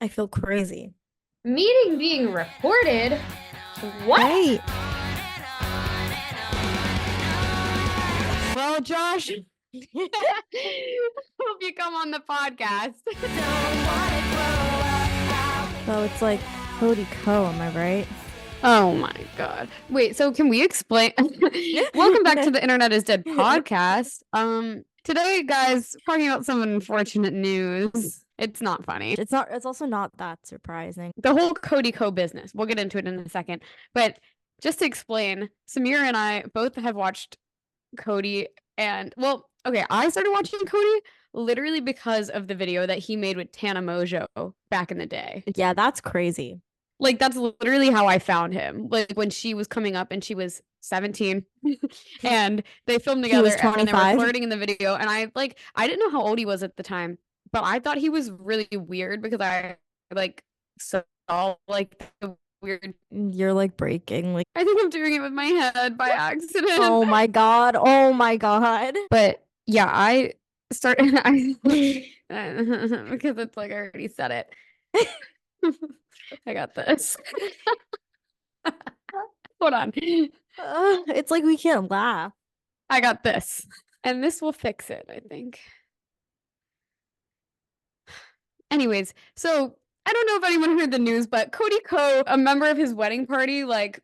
I feel crazy. Meeting being recorded? What? Hey, Well, Josh, hope you come on the podcast. so it's like Cody Co, am I right? Oh my God. Wait, so can we explain? Welcome back to the Internet is Dead podcast. Today, guys, talking about some unfortunate news. It's not funny. It's also not that surprising. The whole Cody Co business. We'll get into it in a second. But just to explain, Samir and I both have watched Cody and well, okay, I started watching Cody literally because of the video that he made with Tana mongeau back in the day. Yeah, that's crazy. Like that's literally how I found him. Like when she was coming up and she was 17 and they filmed He was together and they were 25. flirting in the video and I didn't know how old he was at the time, but I thought he was really weird because I like saw like the weird. You're like breaking. Like, I think I'm doing it with my head by accident. oh my God. Oh my God. But yeah, I started I because it's like I already said it. I got this. Hold on. It's like we can't laugh. I got this. And this will fix it, I think. Anyways, so I don't know if anyone heard the news, but Cody Co, a member of his wedding party, like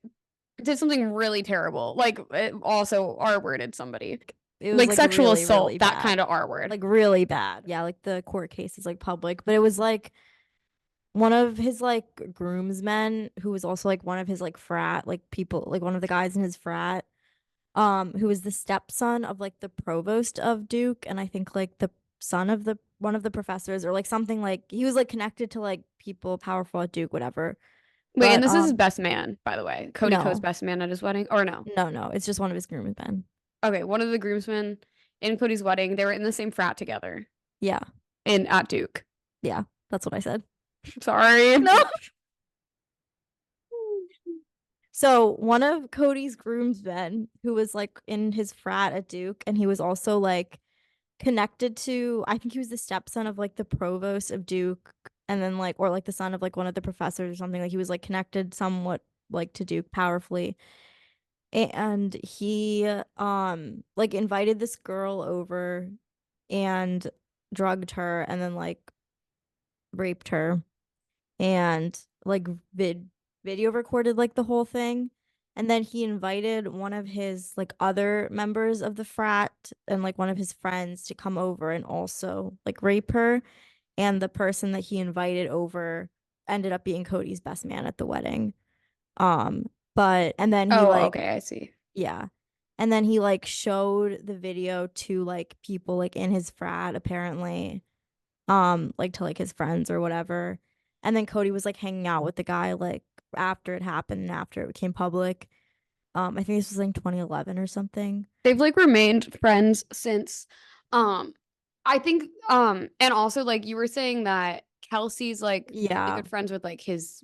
did something really terrible. Like it also R-worded somebody. It was Like like sexual really, assault, really that bad. kind of R-word. Like really bad. Yeah, like the court case is like public, but it was like one of his like groomsmen who was also like one of his like frat like people like one of the guys in his frat who was the stepson of like the provost of Duke, and I think like the son of the one of the professors, or like something, like he was like connected to like people powerful at Duke, whatever. Wait, and But this is his best man, by the way. Cody Co's no, best man at his wedding, or no? no, it's just one of his groomsmen. Okay, one of the groomsmen in Cody's wedding, they were in the same frat together Yeah, in at Duke. yeah, that's what I said. Sorry. No. So one of Cody's groomsmen, who was like in his frat at Duke, and he was also like connected to, I think he was the stepson of like the provost of Duke, and then like, or like the son of like one of the professors or something. Like he was like connected somewhat like to Duke powerfully. And he like invited this girl over and drugged her and then like raped her, and like video recorded like the whole thing. And then he invited one of his like other members of the frat and like one of his friends to come over and also like rape her. And the person that he invited over ended up being Cody's best man at the wedding. Um, but and then he Oh, like, okay, I see. yeah. And then he like showed the video to like people like in his frat apparently, like to like his friends or whatever. And then Cody was like hanging out with the guy like after it happened and after it became public. I think this was like 2011 or something. They've like remained friends since. I think and also like you were saying that Kelsey's like really Yeah. good friends with like his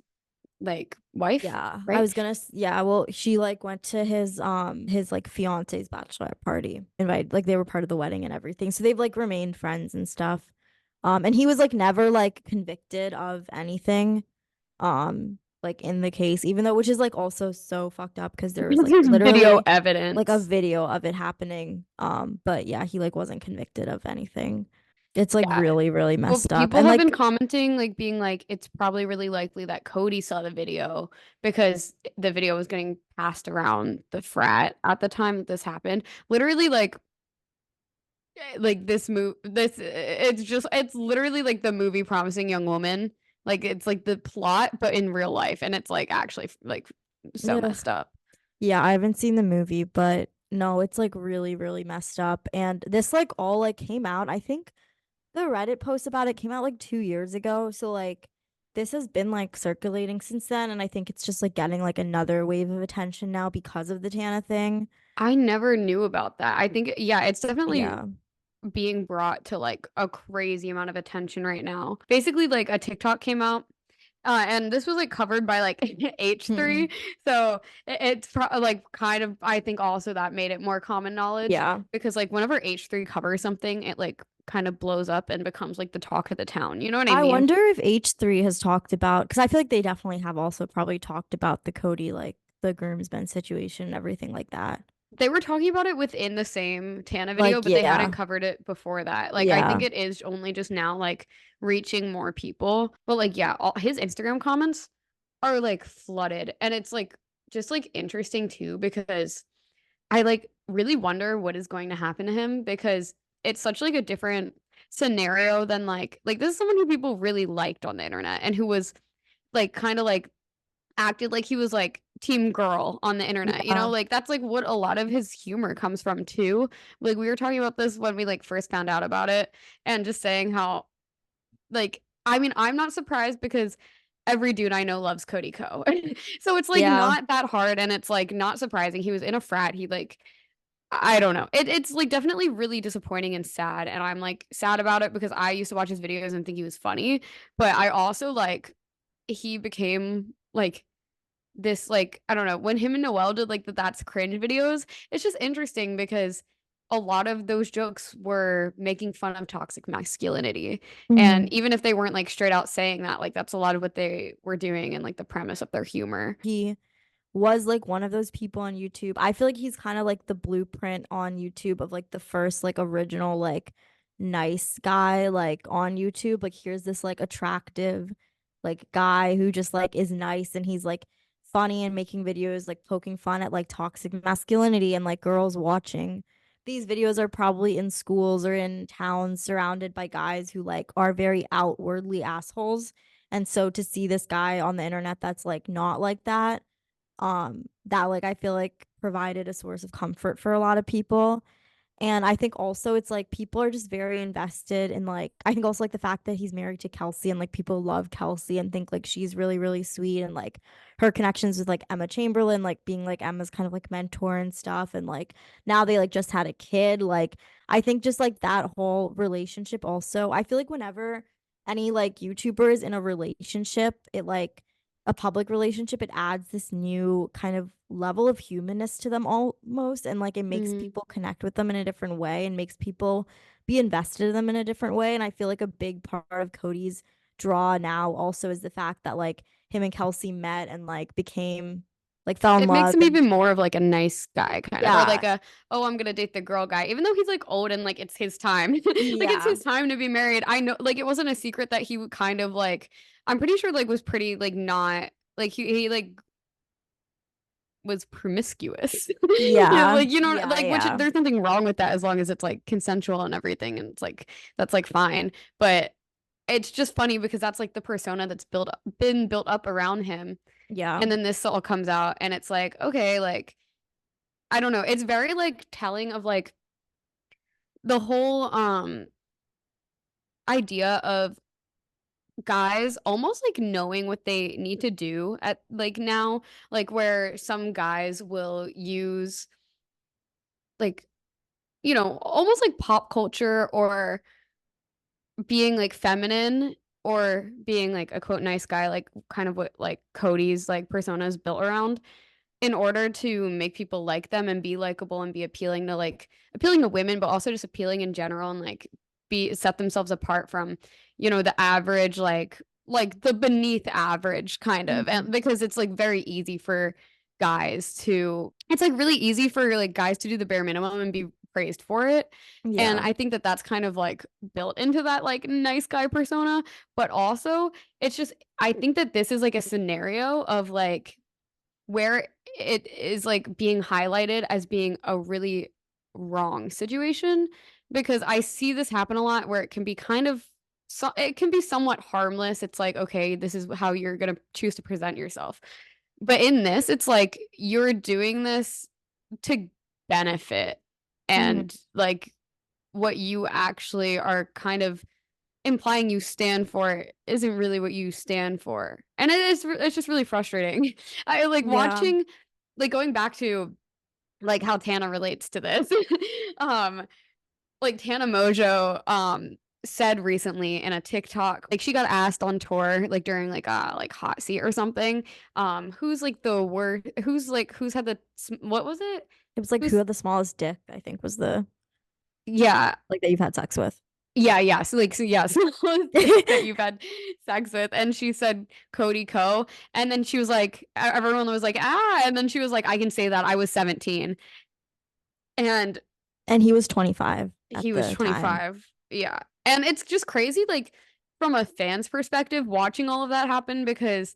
like wife, Yeah. I right? was gonna yeah, well, she like went to his like fiance's bachelorette party. Invited, like they were part of the wedding and everything. So they've like remained friends and stuff. And he was like never like convicted of anything. Like in the case, even though, which is like also so fucked up because there was like There's video literally like a evidence. video of it happening. But yeah, he like wasn't convicted of anything. It's like Yeah. really, really Well, messed up. people And have been like, commenting, like being like, it's probably really likely that Cody saw the video because the video was getting passed around the frat at the time that this happened. Literally, like it's literally like the movie Promising Young Woman. Like it's like the plot, but in real life, and it's like actually like so ugh. messed up. Yeah, I haven't seen the movie, but no, it's like really, really messed up. And this like all like came out, I think the Reddit post about it came out like 2 years ago. So like this has been like circulating since then, and I think it's just like getting like another wave of attention now because of the Tana thing. I never knew about that. I think, yeah, it's definitely Yeah. being brought to like a crazy amount of attention right now. Basically, like a TikTok came out. And this was like covered by like Hmm. H3. So it's like kind of, I think also that made it more common knowledge Yeah. because like whenever H3 covers something, it like kind of blows up and becomes like the talk of the town. You know what I I mean? wonder if H3 has talked about, because I feel like they definitely have also probably talked about the Cody, like the groomsmen situation and everything like that. They were talking about it within the same Tana video, Like, but they hadn't yeah, covered it before that. Like, I think yeah, it is only just now, like, reaching more people. But, like, yeah, his Instagram comments are, like, flooded. And it's, like, just, like, interesting, too, because I, like, really wonder what is going to happen to him because it's such, like, a different scenario than, like, this is someone who people really liked on the internet and who was, like, kind of, like, acted like he was like team girl on the internet, you know? yeah, Like that's like what a lot of his humor comes from too. Like we were talking about this when we like first found out about it and just saying how like I mean, I'm not surprised because every dude I know loves Cody Co. So it's like yeah. not that hard and it's like not surprising. He was in a frat. He like I don't know. It's like definitely really disappointing and sad and I'm like sad about it because I used to watch his videos and think he was funny, but I also like he became like this like I don't know when him and Noel did like the that's cringe videos. It's just interesting because a lot of those jokes were making fun of toxic masculinity, and Hmm. even if they weren't like straight out saying that, like that's a lot of what they were doing and like the premise of their humor. He was like one of those people on YouTube. I feel like he's kind of like the blueprint on YouTube of like the first like original like nice guy like on YouTube. Like here's this like attractive like guy who just like is nice and he's like funny and making videos like poking fun at like toxic masculinity and like girls watching. These videos are probably in schools or in towns surrounded by guys who like are very outwardly assholes. And so to see this guy on the internet that's like not like that like I feel like provided a source of comfort for a lot of people. And I think also it's like people are just very invested in like I think also like the fact that he's married to Kelsey and like people love Kelsey and think like she's really, really sweet and like her connections with like Emma Chamberlain, like being like Emma's kind of like mentor and stuff. And like now they like just had a kid. Like I think just like that whole relationship also, I feel like whenever any like YouTuber is in a relationship, it like a public relationship, it adds this new kind of level of humanness to them almost. And like it makes Hmm. people connect with them in a different way and makes people be invested in them in a different way. And I feel like a big part of Cody's draw now also is the fact that like him and Kelsey met and like became like fell in It makes love him and even more of like a nice guy kind of or yeah. like a oh I'm gonna date the girl guy even though he's like old and like it's his time like it's Yeah. his time to be married. I know like it wasn't a secret that he would kind of like I'm pretty sure like was pretty like not like he like was promiscuous. Yeah, Yeah. like you know Yeah. like which Yeah. there's nothing wrong with that as long as it's like consensual and everything and it's like that's like fine. But it's just funny because that's like the persona that's been built up around him. Yeah. And then this all comes out and it's like, okay, like I don't know. It's very like telling of like the whole idea of guys almost like knowing what they need to do at like now, like where some guys will use like almost like pop culture or being like feminine or being like a quote nice guy, like kind of what like Cody's like persona is built around in order to make people like them and be likable and be appealing to women, but also just appealing in general and like be set themselves apart from, the average, like the beneath average kind of. Mhm. And because it's like very easy for guys to it's like really easy for like guys to do the bare minimum and be praised for it. And Yeah. I think that that's kind of like built into that like nice guy persona, but also it's just I think that this is like a scenario of like where it is like being highlighted as being a really wrong situation because I see this happen a lot where it can be kind of so it can be somewhat harmless. It's like, okay, this is how you're gonna choose to present yourself. But in this, it's like you're doing this to benefit Mhm. and like what you actually are kind of implying you stand for isn't really what you stand for. And it's just really frustrating. I like Yeah. watching like going back to like how Tana relates to this. um like Tana Mojo said recently in a TikTok, like she got asked on tour, like during like hot seat or something, who's like the word, who's had the what was it? It was like who Who's had the smallest dick, I think was the yeah, like that you've had sex with. yeah. So yeah, so dick that you've had sex with, and she said Cody Co, and then she was like, everyone was like and then she was like, I can say that I was 17, and And he was 25 at he was the time. 25. Yeah. And it's just crazy, like, from a fan's perspective, watching all of that happen because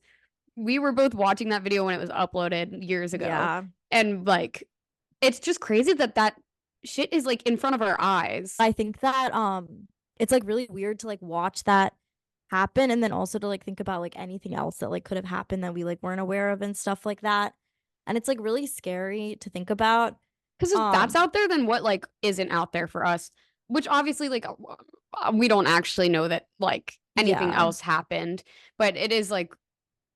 we were both watching that video when it was uploaded years ago. Yeah. And, like, it's just crazy that that shit is, like, in front of our eyes. I think that it's like really weird to like watch that happen and then also to like think about like anything else that like could have happened that we like weren't aware of and stuff like that. And it's like really scary to think about. Because if that's Um out there, then what, like, isn't out there for us? Which obviously, like, we don't actually know that, like, anything yeah. else happened. But it is, like,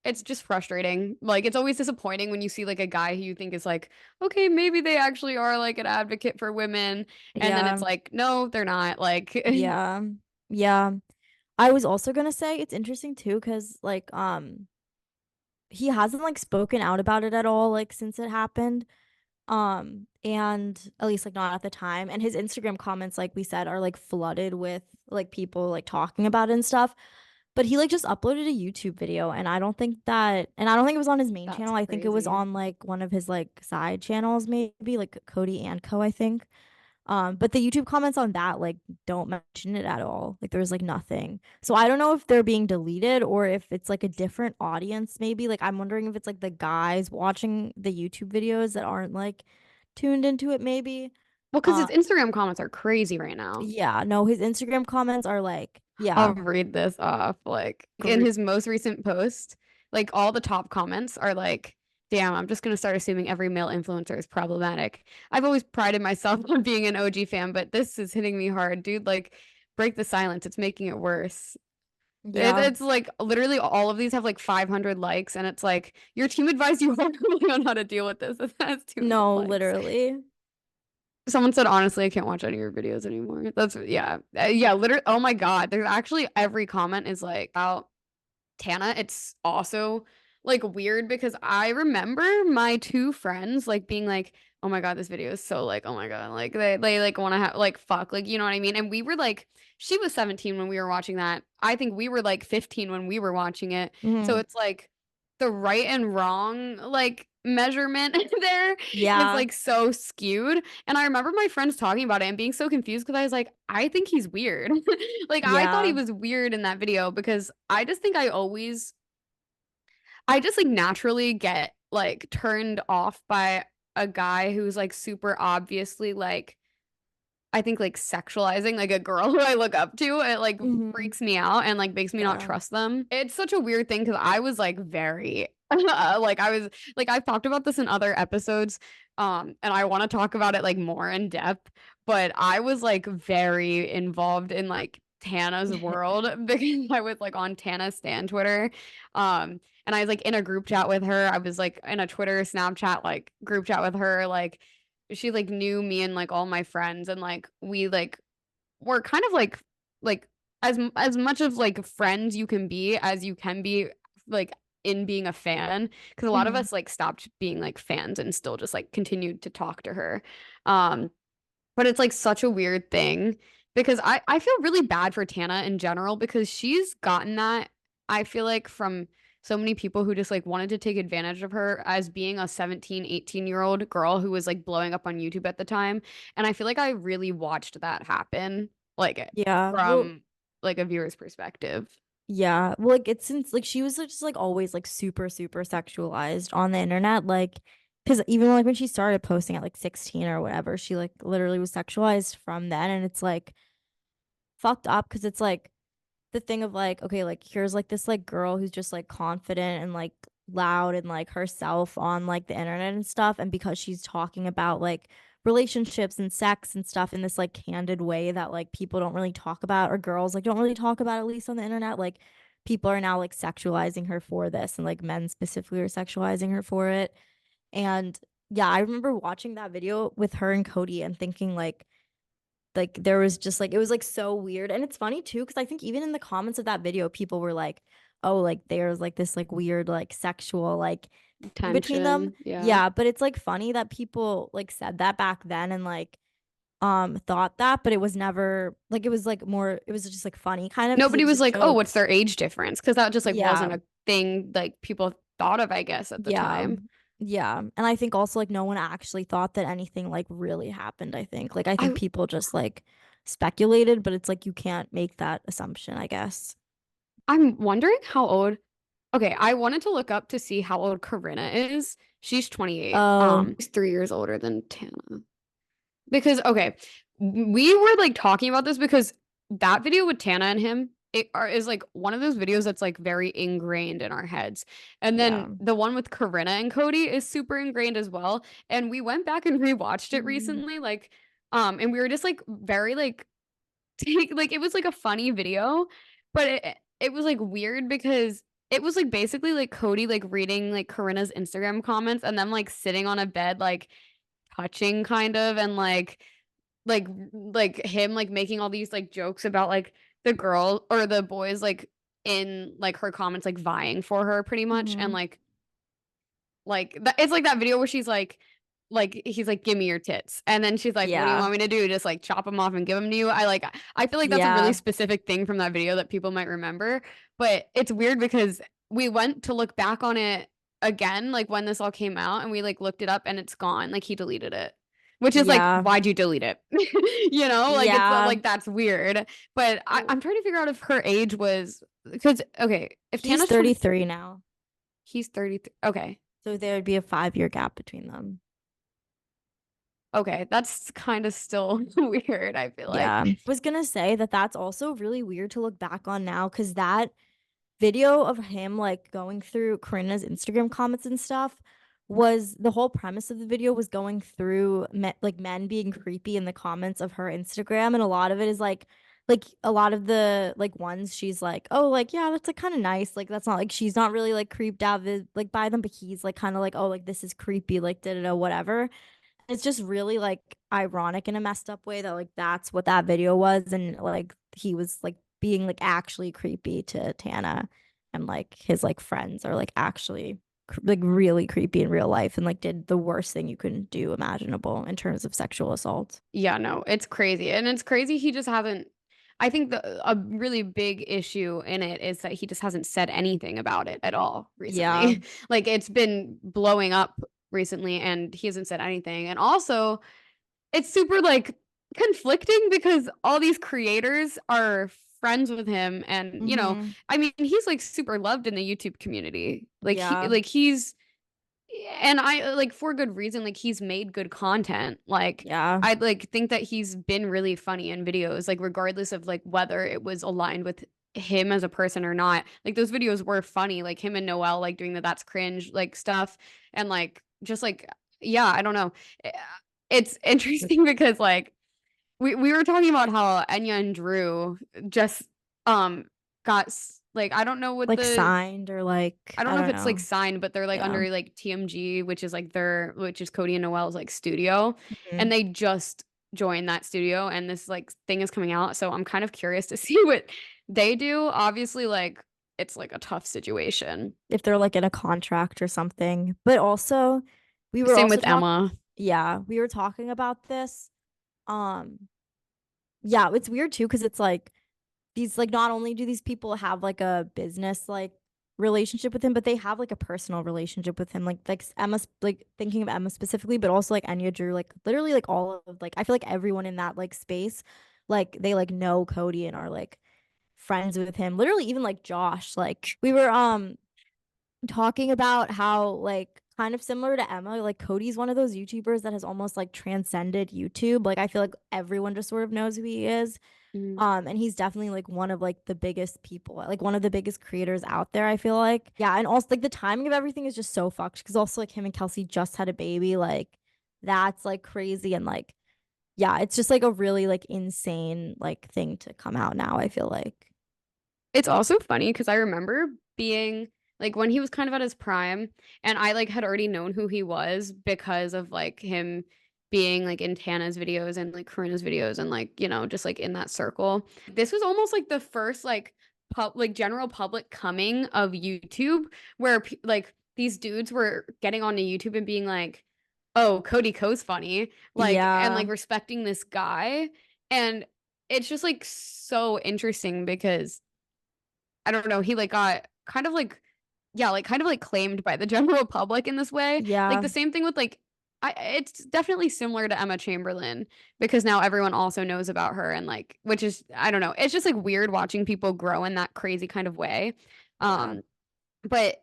it's just frustrating. Like it's always disappointing when you see like a guy who you think is like, okay, maybe they actually are like an advocate for women, and then it's Yeah. like, no, they're not. Like, Yeah. Yeah. I was also gonna say it's interesting too because like he hasn't like spoken out about it at all like since it happened. And at least like not at the time. And his Instagram comments, like we said, are like flooded with like people like talking about it and stuff. But he like just uploaded a YouTube video and I don't think it was on his main that's channel. I think it was crazy. on like one of his like side channels, maybe like Cody and Co, I think. But the YouTube comments on that like don't mention it at all. Like there was like nothing. So I don't know if they're being deleted or if it's like a different audience, maybe. Like I'm wondering if it's like the guys watching the YouTube videos that aren't like tuned into it, maybe. Well, because his Uh Instagram comments are crazy right now. yeah, no, his Instagram comments are like, I'll yeah, read this off. Like in great. his most recent post, like all the top comments are like, damn, I'm just gonna start assuming every male influencer is problematic. I've always prided myself on being an OG fan, but this is hitting me hard, dude. Like, break the silence. It's making it worse. Yeah, It's like literally all of these have like 500 likes, and it's like your team advised you horribly on how to deal with this. It has too many no, likes. literally. Someone said, honestly, I can't watch any of your videos anymore. That's, yeah. Yeah, literally. Oh my God. There's actually every comment is like about Tana. It's also like weird because I remember my two friends like being like, oh my God, this video is so like, oh my God. Like they like want to have like fuck, like, you know what I mean? And we were like, she was 17 when we were watching that. I think we were like 15 when we were watching it. So Hmm. it's like the right and wrong like measurement there is Yeah, like so skewed. And I remember my friends talking about it and being so confused because I was like, I think he's weird. Like I thought he yeah. was weird in that video because I just think I just like naturally get like turned off by a guy who's like super obviously like I think like sexualizing like a girl who I look up to. It like Hmm. freaks me out and like makes me not Yeah. trust them. It's such a weird thing because I was like very like I was like I've talked about this in other episodes, and I want to talk about it like more in depth, but I was like very involved in like Tana's world because I was like on Tana's Stan Twitter. And I was like in a group chat with her. I was like in a Twitter, Snapchat like group chat with her. Like she like knew me and like all my friends, and like we like were kind of like as much of like friends you can be as you can be like in being a fan, because a lot of Hmm. us like stopped being like fans and still just like continued to talk to her. um but it's like such a weird thing because I feel really bad for Tana in general because she's gotten that, I feel like, from so many people who just like wanted to take advantage of her as being a 17, 18-year-old girl who was like blowing up on YouTube at the time. And I feel like I really watched that happen, like Yeah. Well, from like a viewer's perspective. yeah. Well, like it's since like she was like, just like always like super, super sexualized on the internet. Like, because even like when she started posting at like 16 or whatever, she like literally was sexualized from then. And it's like fucked up because it's like the thing of like, okay, like here's like this like girl who's just like confident and like loud and like herself on like the internet and stuff. And because she's talking about like relationships and sex and stuff in this like candid way that like people don't really talk about or girls like don't really talk about, at least on the internet, like people are now like sexualizing her for this and like men specifically are sexualizing her for it. And yeah, I remember watching that video with her and Cody and thinking like like there was just like it was like so weird. And it's funny too, because I think even in the comments of that video, people were like, oh, like there's like this like weird like sexual like thing between them. Tension. Yeah. Yeah, but it's like funny that people like said that back then and like thought that, but it was never like it was like more it was just like funny kind of because it Nobody was was like like, oh, what's jokes. their age difference? Because that just like Yeah. wasn't a thing like people thought of, I guess, at the Yeah. time. Yeah. And I think also like no one actually thought that anything like really happened, I think. Like I think I people just like speculated, but it's like you can't make that assumption, I guess. I'm wondering how old. Okay, I wanted to look up to see how old Corinna is. She's 28. Oh, She's 3 years older than Tana. Because okay, we were like talking about this because that video with Tana and him is like one of those videos that's like very ingrained in our heads. And then yeah. the one with Corinna and Cody is super ingrained as well. And we went back and rewatched it Mhm. recently, like, and we were just like very like take like it was like a funny video, but it was like weird because it was like basically like Cody like reading like Corinna's Instagram comments and then like sitting on a bed like touching kind of and like him like making all these like jokes about like the girl or the boys like in like her comments like vying for her pretty much and Mhm. like that it's like that video where she's like he's like give me your tits and then she's like what do you Yeah. want me to do just like chop them off and give them to you I feel like that's a really Yeah. specific thing from that video that people might remember but it's weird because we went to look back on it again like when this all came out and we like looked it up and it's gone like he deleted it which is like Yeah. why'd you delete it you know like it's Yeah. like that's weird but Well, I'm trying to figure out if her age was because okay if he's Tana's 20 33 now. he's 33 okay. So there would be a 5-year gap between them. Okay, that's kind of still weird, I feel Yeah. like. I was gonna say that that's also really weird to look back on now because that video of him like going through Corinna's Instagram comments and stuff was the whole premise of the video was going through like men being creepy in the comments of her Instagram, and a lot of it is like a lot of the like ones she's like, oh, like yeah, that's like kind of nice, like that's not like she's not really like creeped out like by them, but he's like kind of like, oh, like this is creepy, like da da da whatever. It's just really like ironic in a messed up way that like that's what that video was, and like he was like being like actually creepy to Tana, and like his like friends are like actually like really creepy in real life and like did the worst thing you can do imaginable in terms of sexual assault. Yeah, no, it's crazy. And it's crazy he just hasn't I think a really big issue in it is that he just hasn't said anything about it at all Yeah. recently. Like it's been blowing up recently and he hasn't said anything. And also, it's super like conflicting because all these creators are friends with him and Mm-hmm. I mean he's like super loved in the YouTube community. Yeah. He's and I like for good reason like he's made good content. Like Yeah. I like think that he's been really funny in videos like regardless of like whether it was aligned with him as a person or not. Like those videos were funny like him and Noelle like doing the that's cringe like stuff and like just like yeah, I don't know. Eh, It's interesting because like we were talking about how Enya and Drew just um got like Like signed or like I don't I know if don't it's like know. signed, but they're like Yeah. under like TMG, which is like which is Cody and Noelle's like studio, and Mhm. they just joined that studio, and this like thing is coming out. So I'm kind of curious to see what they do. Obviously, like it's like a tough situation. If they're like in a contract or something. But also we were Same also with talking Emma. yeah, we were talking about this. Um, yeah, it's weird too because it's like these like not only do these people have like a business like relationship with him, but they have like a personal relationship with him. Like Emma, like thinking of Emma specifically, but also like Enya Drew, like literally like all of like I feel like everyone in that like space, like they like know Cody and are like friends with him. Literally even like Josh. Like we were talking about how like kind of similar to Emma, like Cody's one of those YouTubers that has almost like transcended YouTube. Like I feel like everyone just sort of knows who he is. Mm. And he's definitely like one of like the biggest people, like one of the biggest creators out there, I feel like. Yeah, and also like the timing of everything is just so fucked because also like him and Kelsey just had a baby. Like that's like crazy and like yeah, it's just like a really like insane like thing to come out now, I feel like. It's also funny because I remember being like when he was kind of at his prime, and I like had already known who he was because of like him being like in Tana's videos and like Corinna's videos and like, you know, just like in that circle. This was almost like the first like like general public coming of YouTube where like these dudes were getting onto YouTube and being like, "Oh, Cody Ko's funny." Like and Yeah. like respecting this guy. And it's just like so interesting because I don't know, he like got kind of like yeah, like kind of like claimed by the general public in this way. Like Yeah. the same thing with like it's definitely similar to Emma Chamberlain because now everyone also knows about her and like which is I don't know, it's just like weird watching people grow in that crazy kind of way. Yeah. Um but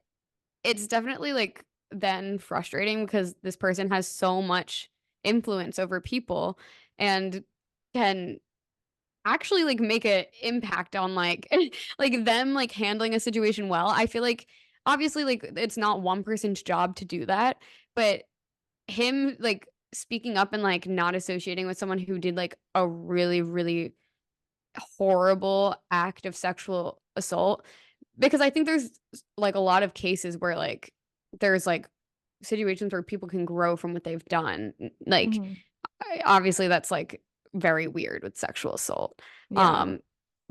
it's definitely like then frustrating because this person has so much influence over people and can actually like make an impact on like like them like handling a situation well. I feel like obviously like it's not one person's job to do that, but him like speaking up and like not associating with someone who did like a really really horrible act of sexual assault because I think there's like a lot of cases where like there's like situations where people can grow from what they've done. Like Hmm. obviously that's like very weird with sexual assault. Yeah. Um,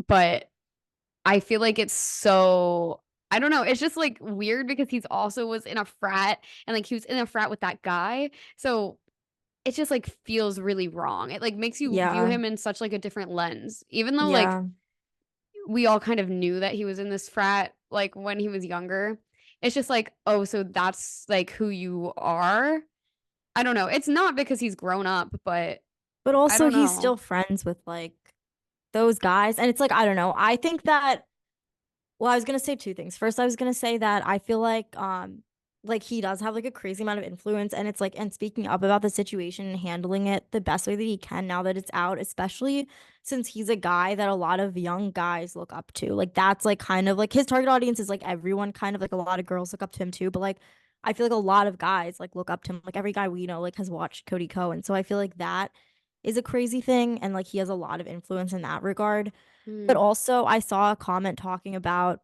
but I feel like it's so I don't know, it's just like weird because he's also was in a frat and like he was in a frat with that guy. So it just like feels really wrong. It like makes you view Yeah. him in such like a different lens. Even though like Yeah. we all kind of knew that he was in this frat like when he was younger. It's just like, oh, so that's like who you are. I don't know. It's not because he's grown up, but But I also don't he's know. still friends with like those guys. And it's like, I don't know. I think that well, I was gonna say two things. First, I was gonna say that I feel like he does have like a crazy amount of influence, and it's like, and speaking up about the situation and handling it the best way that he can now that it's out, especially since he's a guy that a lot of young guys look up to. Like that's like kind of like his target audience is like everyone, kind of like a lot of girls look up to him too, but like I feel like a lot of guys like look up to him. Like every guy we know like has watched Cody Ko, and so I feel like that is a crazy thing, and like he has a lot of influence in that regard. But Mm. also, I saw a comment talking about,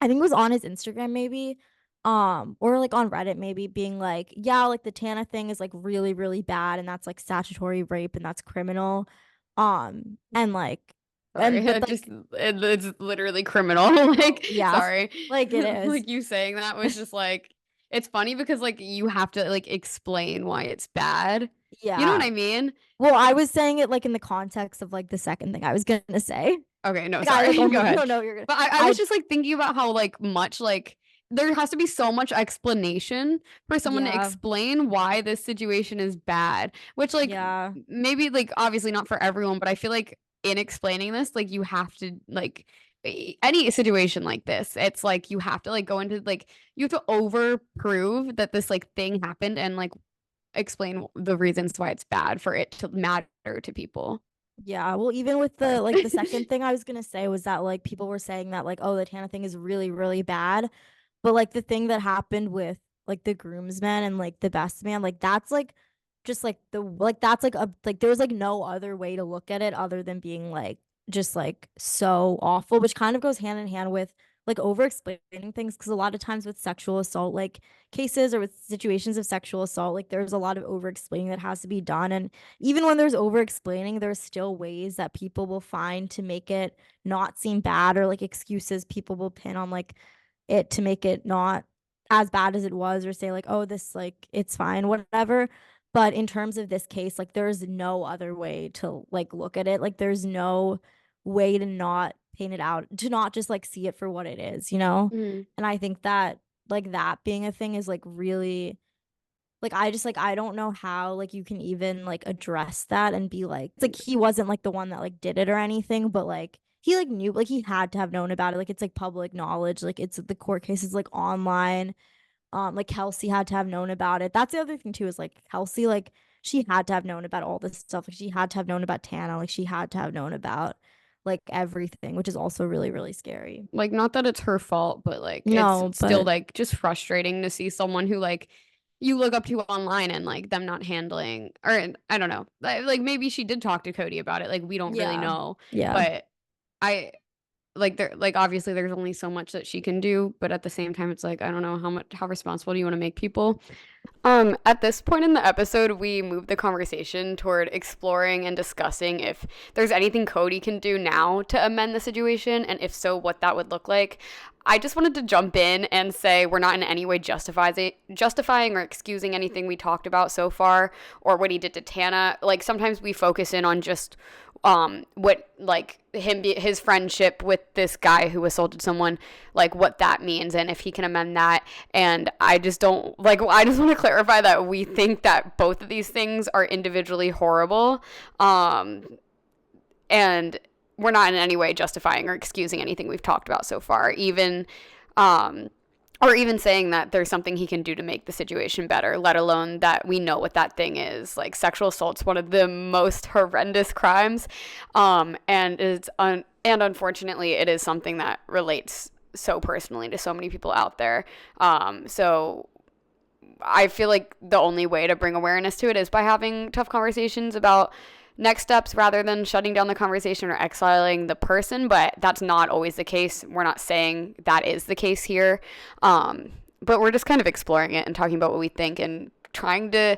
I think it was on his Instagram maybe, or like on Reddit maybe, being like, yeah, like the Tana thing is like really, really bad, and that's like statutory rape and that's criminal. And like, Sorry, and but that just like, it's literally criminal. Like, yeah, sorry. like it is. Like you saying that was just like it's funny because like you have to like explain why it's bad. You know what Yeah. I mean? Well, I was saying it like in the context of like the second thing I was gonna say. Okay, no, Like I like sorry. Go almost ahead. no, no, you're gonna. But I was I just like thinking about how like much like there has to be so much explanation for someone to Yeah, explain why this situation is bad, which like yeah, maybe like obviously not for everyone, but I feel like in explaining this, like you have to like any situation like this, it's like you have to like go into like you have to over prove that this like thing happened and like explain the reasons why it's bad for it to matter to people. yeah. Well, even with the Sorry. like the second thing I was gonna say was that like people were saying that like, oh, the Tana thing is really, really bad. But like the thing that happened with like the groomsman and like the best man, like that's like just like the like that's like a like there was like no other way to look at it other than being like just like so awful, which kind of goes hand in hand with like over explaining things, because a lot of times with sexual assault like cases or with situations of sexual assault, like there's a lot of over explaining that has to be done. And even when there's over explaining, there's still ways that people will find to make it not seem bad, or like excuses people will pin on like it to make it not as bad as it was, or say like, oh, this like it's fine, whatever. But in terms of this case, like there's no other way to like look at it. Like there's no way to not paint it out, to not just like see it for what it is, you know? Mm. And I think that like that being a thing is like really like I just like I don't know how like you can even like address that and be like, it's like he wasn't like the one that like did it or anything, but like he like knew, like he had to have known about it. Like it's like public knowledge. Like it's the court case is like online. Like Kelsey had to have known about it. That's the other thing too, is like Kelsey, like she had to have known about all this stuff. Like she had to have known about Tana. Like she had to have known about like everything, which is also really, really scary. Like, not that it's her fault, but like it's No, still but like just frustrating to see someone who like you look up to online and like them not handling or I don't know. Like maybe she did talk to Cody about it. Like we don't really yeah. know. Yeah. But I like there like obviously there's only so much that she can do, but at the same time it's like I don't know how responsible do you want to make people? At this point in the episode, we move the conversation toward exploring and discussing if there's anything Cody can do now to amend the situation, and if so, what that would look like. I just wanted to jump in and say we're not in any way justifying or excusing anything we talked about so far or what he did to Tana. Like sometimes we focus in on just what like his friendship with this guy who assaulted someone, like what that means and if he can amend that. And I just don't like I just want to clarify that we think that both of these things are individually horrible, and we're not in any way justifying or excusing anything we've talked about so far, even or even saying that there's something he can do to make the situation better, let alone that we know what that thing is. Like sexual assault's one of the most horrendous crimes, and unfortunately it is something that relates so personally to so many people out there. So I feel like the only way to bring awareness to it is by having tough conversations about next steps rather than shutting down the conversation or exiling the person. But that's not always the case. We're not saying that is the case here. But we're just kind of exploring it and talking about what we think and trying to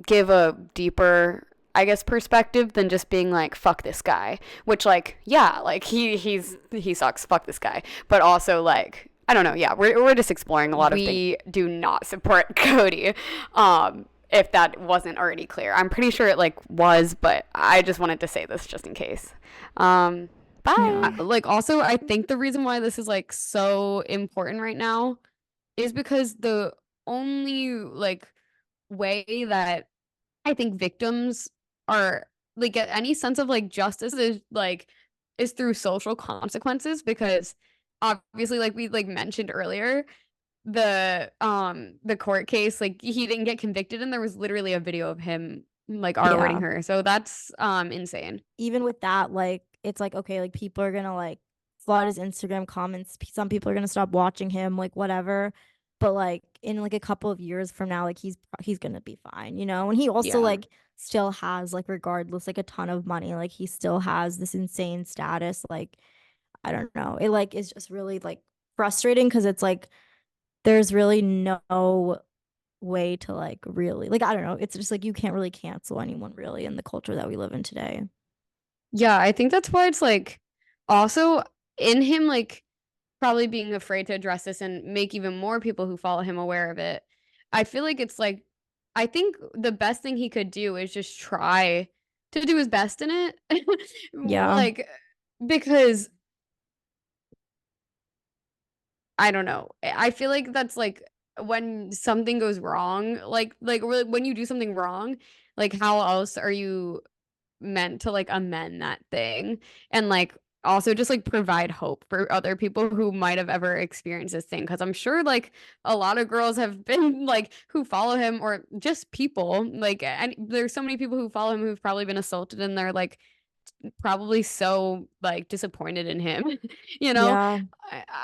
give a deeper, I guess, perspective than just being like, fuck this guy. Which, like, yeah, like he sucks, fuck this guy. But also, like, I don't know. Yeah, we're just exploring a lot of things. We do not support Cody. If that wasn't already clear, I'm pretty sure it like was, but I just wanted to say this just in case. Bye. Yeah. Like also, I think the reason why this is like so important right now is because the only like way that I think victims are like get any sense of like justice is through social consequences, because obviously like we like mentioned earlier, the court case, like he didn't get convicted and there was literally a video of him like R-wording Yeah. her. So that's insane. Even with that, like it's like okay, like people are gonna like flood his Instagram comments. Some people are gonna stop watching him, like whatever. But like in like a couple of years from now, like he's gonna be fine, you know? And he also Yeah. like still has like regardless like a ton of money. Like he still has this insane status. Like I don't know. It like is just really like frustrating because it's like there's really no way to like really like I don't know. It's just like you can't really cancel anyone really in the culture that we live in today. Yeah, I think that's why it's like also in him like probably being afraid to address this and make even more people who follow him aware of it. I feel like it's like I think the best thing he could do is just try to do his best in it. Yeah. Like because I don't know. I feel like that's like when something goes wrong, like really when you do something wrong, like how else are you meant to like amend that thing? And like also just like provide hope for other people who might have ever experienced this thing, because I'm sure like a lot of girls have been like who follow him, or just people like, and there's so many people who follow him who've probably been assaulted and they're like probably so like disappointed in him. you know Yeah.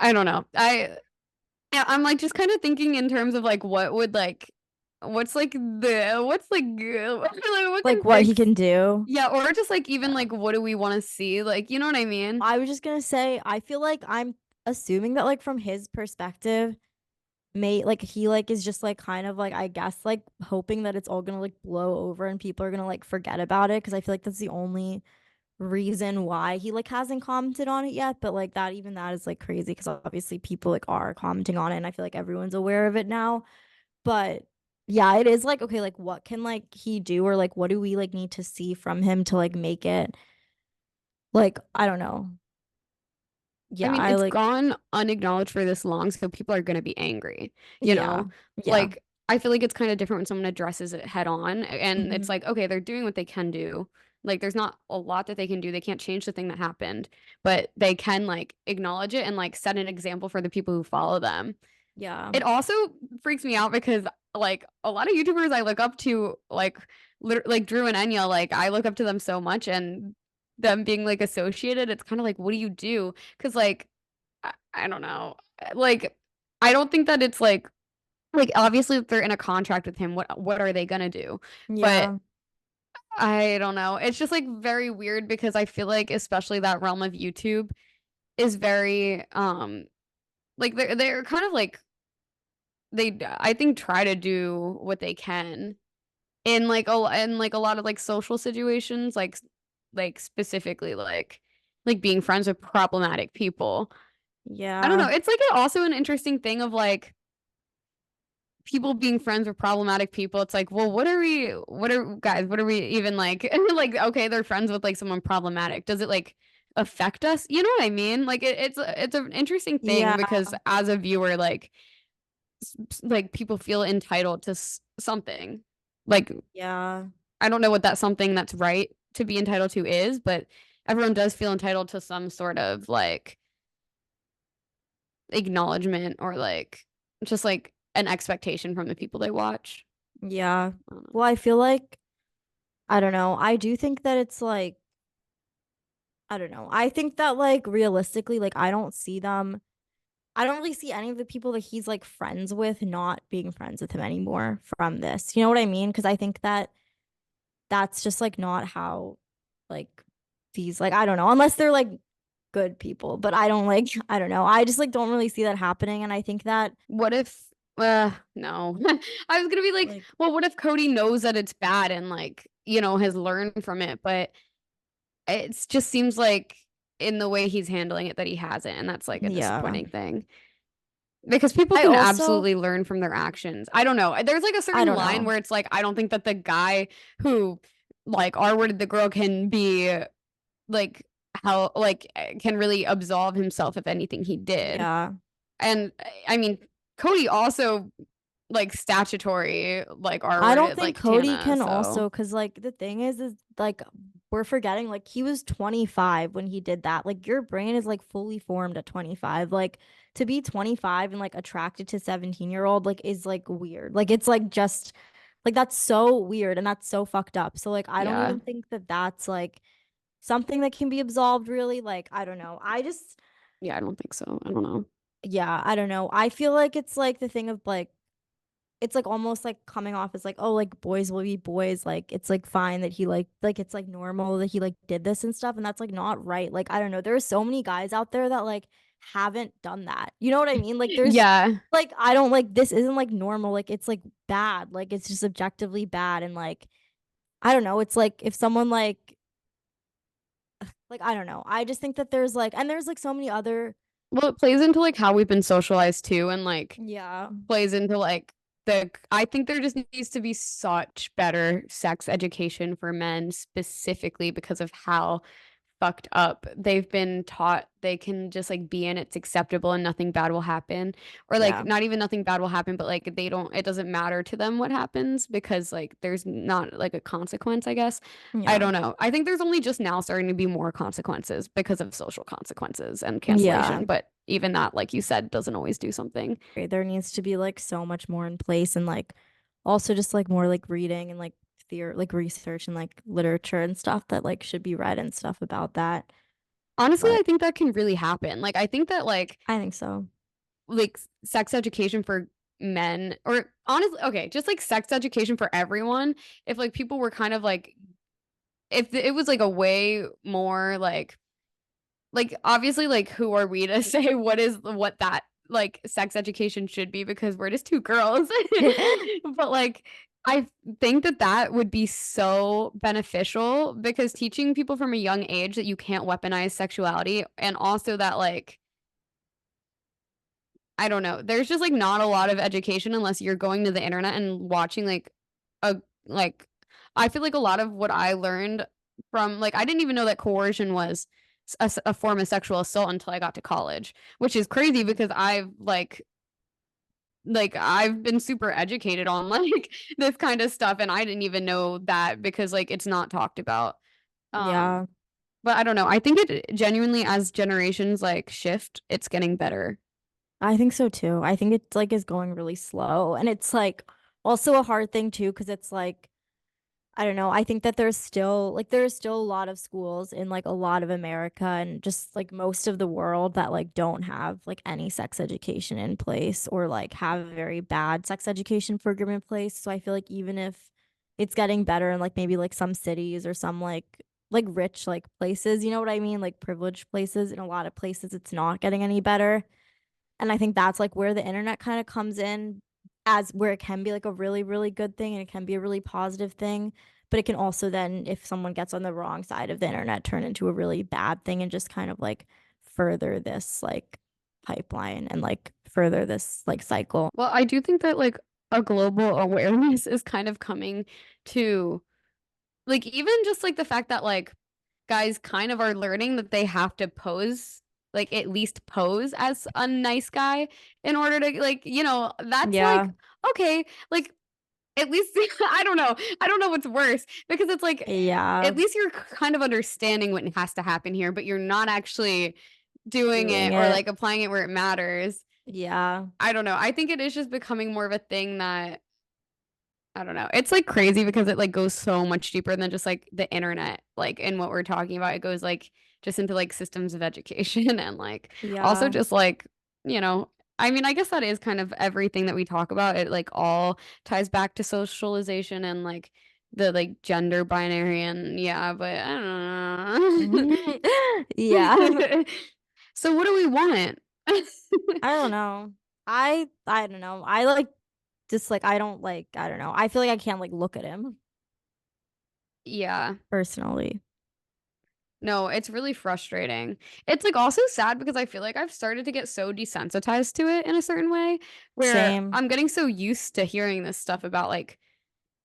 I don't know. Yeah, I'm like just kind of thinking in terms of like what would like what's like like what can Like what he fix, can do. yeah, or just like even like what do we want to see, like you know what I mean? I was just gonna say, I feel like I'm assuming that like from his perspective, may like he like is just like kind of like I guess like hoping that it's all gonna like blow over and people are gonna like forget about it because I feel like that's the only reason why he like hasn't commented on it yet. But like that even that is like crazy because obviously people like are commenting on it and I feel like everyone's aware of it now. But yeah, it is like okay, like what can like he do or like what do we like need to see from him to like make it like I don't know. I Yeah, mean, I it's like gone unacknowledged for this long, so people are gonna be angry, you yeah. know? Yeah. Like, I feel like it's kind of different when someone addresses it head on, and it's Hmm. like, okay, they're doing what they can do. Like, there's not a lot that they can do. They can't change the thing that happened, but they can like acknowledge it and like set an example for the people who follow them. Yeah. It also freaks me out because like a lot of YouTubers I look up to, like Drew and Enya, like I look up to them so much, and them being like associated, it's kind of like, what do you do? Because like I don't know, like I don't think that it's like obviously if they're in a contract with him, what are they gonna do? But Yeah. I don't know. It's just like very weird because I feel like especially that realm of YouTube, is very like they're kind of like they I think try to do what they can in like a lot of like social situations like specifically like being friends with problematic people. I don't know. Yeah. It's like also an interesting thing of like people being friends with problematic people. It's like, well, what are we even like like okay, they're friends with like someone problematic. Does it like affect us? You know what I mean? Like it's an interesting thing Yeah. because as a viewer like people feel entitled to something. Like Yeah. I don't know what that something that's right to be entitled to is, but everyone does feel entitled to some sort of like acknowledgement or like just like an expectation from the people they watch. Yeah. I don't know. Well, I feel like I don't know. I do think that it's like I don't know. I think that like realistically, like I don't really see any of the people that he's like friends with not being friends with him anymore from this. You know what I mean? Because I think that that's just like not how like these like I don't know, unless they're like good people, but I don't like I don't know. I just like don't really see that happening and I think that What if no. I was gonna be like, like well, what if Cody knows that it's bad and like, has learned from it, but it just seems like in the way he's handling it that he hasn't, and that's like a yeah. disappointing thing. Because people I can also absolutely learn from their actions. I don't know. There's like a I certain don't line know. where it's like I don't think that the guy who like R-worded the girl can be like how like can really absolve himself of anything he did. Yeah. And I mean, Cody also like statutory like I don't R-worded think like Cody Tana, can so also because like the thing is like we're forgetting like he was 25 when he did that. Like your brain is like fully formed at 25. Like to be 25 and like attracted to 17-year-old like is like weird. Like it's like just like that's so weird and that's so fucked up. So like I don't yeah. even think that that's like something that can be absolved really. Like I don't know. I just Yeah, I don't think so. I don't know. yeah, I don't know. I feel like it's like the thing of like it's like almost like coming off as like oh like boys will be boys like it's like fine that he like it's like normal that he like did this and stuff and that's like not right like I don't know there are so many guys out there that like haven't done that you know what I mean like there's Yeah. like I don't like this isn't like normal like it's like bad like it's just objectively bad and like I don't know it's like if someone like I don't know I just think that there's like and there's like so many other Well, it plays into like how we've been socialized too, and like yeah plays into like I think there just needs to be such better sex education for men specifically because of how fucked up they've been taught they can just like be in it's acceptable and nothing bad will happen, or like yeah not even nothing bad will happen, but like they don't it doesn't matter to them what happens because like there's not like a consequence, I guess. I yeah don't know. I think there's only just now starting to be more consequences because of social consequences and yeah cancellation, but even that, like you said, doesn't always do something. there needs to be like so much more in place and like also just like more like reading and like theory like research and like literature and stuff that like should be read and stuff about that Honestly, but I think that can really happen. Like I think that I think so like sex education for men, or honestly, okay, just like sex education for everyone, if like people were kind of like if it was like a way more like obviously like who are we to say what that like sex education should be because we're just two girls. But like I think that that would be so beneficial because teaching people from a young age that you can't weaponize sexuality, and also that like I don't know. There's just like not a lot of education unless you're going to the internet and watching a like I feel like a lot of what I learned from like I didn't even know that coercion was a form of sexual assault until I got to college, which is crazy because I've like I've been super educated on like this kind of stuff and I didn't even know that because like it's not talked about. Um yeah but I don't know. I think it genuinely as generations like shift, it's getting better. I think so too I think it's like is going really slow and it's like also a hard thing too because it's like I don't know. I think that there's still a lot of schools in like a lot of America and just like most of the world that like don't have like any sex education in place or like have a very bad sex education program in place. So I feel like even if it's getting better in like maybe like some cities or some like like rich like places, you know what I mean? Like privileged places. In a lot of places it's not getting any better. And I think that's like where the internet kind of comes in, as where it can be like a really, really good thing and it can be a really positive thing. But it can also then, if someone gets on the wrong side of the internet, turn into a really bad thing and just kind of like further this like pipeline and like further this like cycle. Well, I do think that like a global awareness is kind of coming to like even just like the fact that like guys kind of are learning that they have to pose like at least pose as a nice guy in order to like, that's Yeah. like okay, like at least I don't know. I don't know what's worse because it's like Yeah. at least you're kind of understanding what has to happen here, but you're not actually doing Doing it or it. like applying it where it matters. Yeah. I don't know. I think it is just becoming more of a thing that I don't know. It's like crazy because it like goes so much deeper than just like the internet, like in what we're talking about. It goes like just into like systems of education and like also Yeah. just like, you know, I mean, I guess that is kind of everything that we talk about. It like all ties back to socialization and like the like gender binary and yeah, but I don't Yeah. know. So what do we want? I don't know. I don't know. I like just like I don't like I don't know. I feel like I can't like look at him Yeah. personally. No, it's really frustrating. It's like also sad because I feel like I've started to get so desensitized to it in a certain way where Same. I'm getting so used to hearing this stuff about like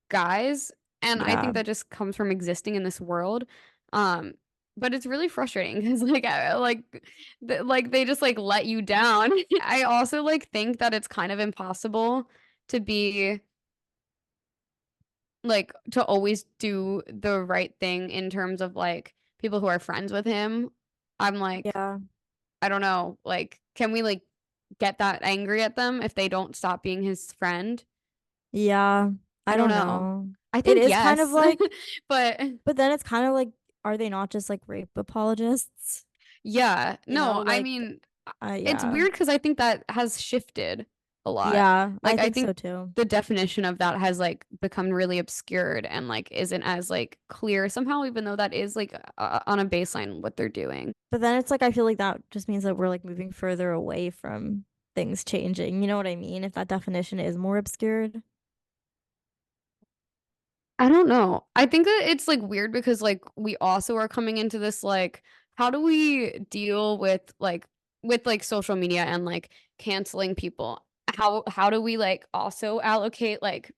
guys, and I Yeah. think that just comes from existing in this world. Um, but it's really frustrating because like they just like let you down. I also like think that it's kind of impossible to be like to always do the right thing in terms of like people who are friends with him. I'm like, Yeah. I don't know, like, can we like get that angry at them if they don't stop being his friend? Yeah. I I don't don't know. know. I It think is kind of yes, like, but but then it's kind of like, are they not just like rape apologists? yeah, You know, no, I like, mean, it's yeah. weird because I think that has shifted a lot. Yeah, I Like, I think think so too. the definition of that has like become really obscured and like isn't as like clear somehow, even though that is like on a baseline what they're doing. But then it's like I feel like that just means that we're like moving further away from things changing. You know what I mean? If that definition is more obscured. I don't know. I think that it's like weird because like we also are coming into this like how do we deal with like social media and like canceling people? How do we like also allocate like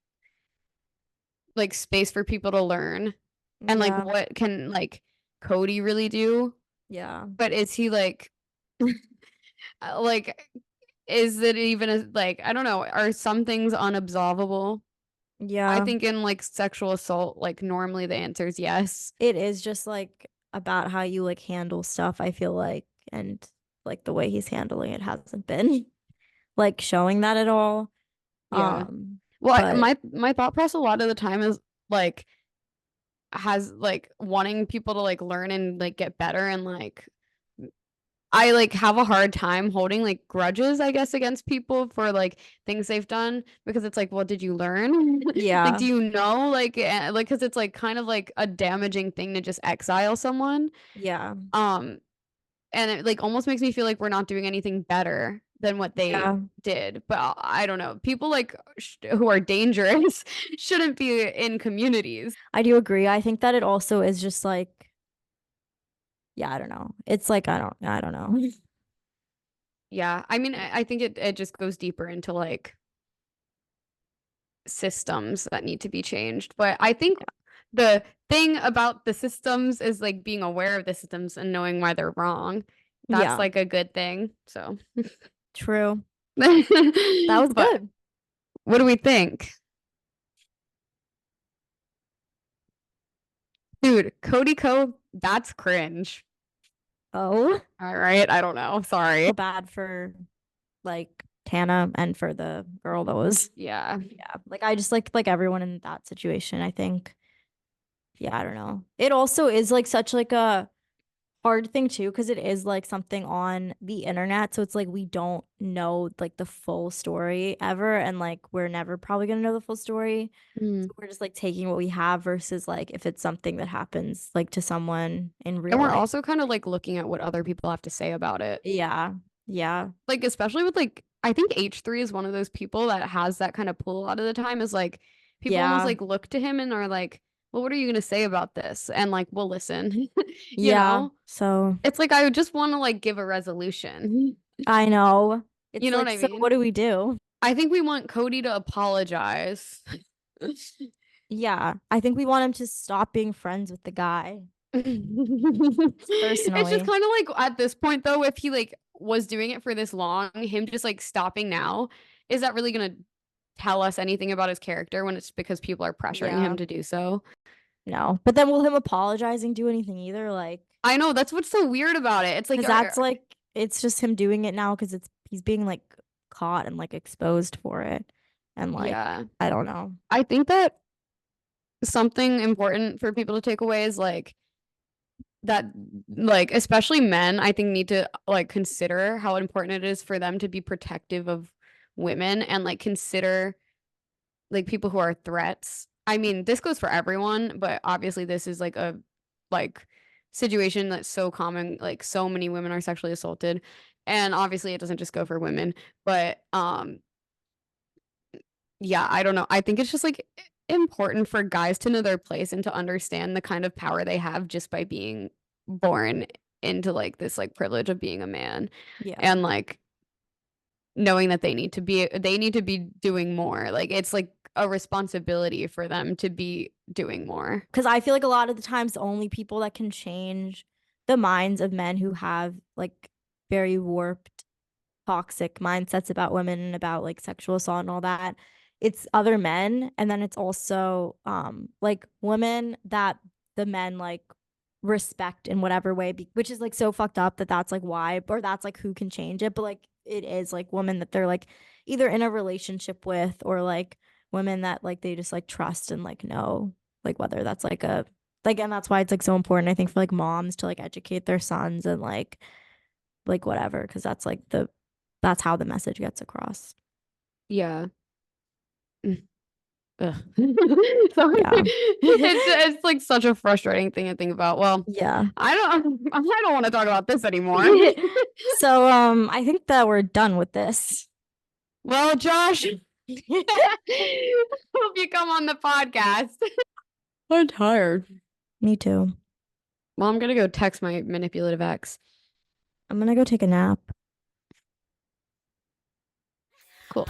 space for people to learn? And like Yeah. what can like Cody really do? Yeah. But is he like like is it even a like I don't know, are some things unabsolvable? I Yeah. think in like sexual assault, like normally the answer is yes. It is just like about how you like handle stuff, I feel like, and like the way he's handling it hasn't been like showing that at all. Yeah. Um, Well, but my thought process a lot of the time is like has like wanting people to like learn and like get better and like I like have a hard time holding like grudges, I guess, against people for like things they've done because it's like, well, did you learn? Like, yeah. do you know? Like, because it's like kind of like a damaging thing to just exile someone. Yeah. Um, and it like almost makes me feel like we're not doing anything better than what they Yeah. did. But I don't know. People like who are dangerous shouldn't be in communities. I do agree. I think that it also is just like, yeah, I don't know. It's like I don't know. Yeah, I mean, I think it just goes deeper into like systems that need to be changed. But I think the thing about the systems is like being aware of the systems and knowing why they're wrong. That's Yeah, like a good thing. So, true. That was but good. what do we think? Dude, Cody Co, that's cringe. Oh, All right, I don't know. Sorry. feel bad for like Tana and for the girl that was, Yeah. yeah, like I just like everyone in that situation, I think. Yeah, I don't know. It also is like such like a hard thing too, because it is like something on the internet. So it's like we don't know like the full story ever. And like we're never probably gonna know the full story. Mm. So we're just like taking what we have versus like if it's something that happens like to someone in And real we're life. also kind of like looking at what other people have to say about it. Yeah. Yeah. Like, especially with like, I think H3 is one of those people that has that kind of pull a lot of the time is like people almost Yeah. like look to him and are like, well, what are you going to say about this? And like, we'll listen, you Yeah. know? So It's like, I just want to like give a resolution. I know. You It's know what like, I so what mean? do we do? I think we want Cody to apologize. Yeah. I think we want him to stop being friends with the guy, It's just personally. kind of like at this point though, if he like was doing it for this long, him just like stopping now, is that really gonna tell us anything about his character when it's because people are pressuring him Yeah. to do so? No. But then will him apologizing do anything either? Like, I know that's what's so weird about it. It's like, because that's like, it's just him doing it now because he's being like caught and like exposed for it. And like, yeah, I don't know. I think that something important for people to take away is like that like especially men I think need to like consider how important it is for them to be protective of women and like consider like people who are threats. I mean, this goes for everyone, but obviously this is like a like situation that's so common, like so many women are sexually assaulted. And obviously it doesn't just go for women, but yeah, I don't know. I think it's just like important for guys to know their place and to understand the kind of power they have just by being born into like this like privilege of being a man Yeah. and like knowing that they need to be doing more. Like it's like a responsibility for them to be doing more. Because I feel like a lot of the times the only people that can change the minds of men who have like very warped, toxic mindsets about women and about like sexual assault and all that, it's other men. And then it's also like women that the men like respect in whatever way, which is like so fucked up that that's like why, or that's like who can change it. But like it is like women that they're like either in a relationship with or like women that like they just like trust and like know like whether that's like a like, and that's why it's like so important I think for like moms to like educate their sons and like whatever, because that's like that's how the message gets across. Yeah. Mm. Ugh. So Yeah. it's like such a frustrating thing to think about. Well, Yeah. I don't want to talk about this anymore. So I think that we're done with this. Well, Josh, hope you come on the podcast. I'm tired. Me too. Well, I'm gonna go text my manipulative ex. I'm gonna go take a nap. Cool.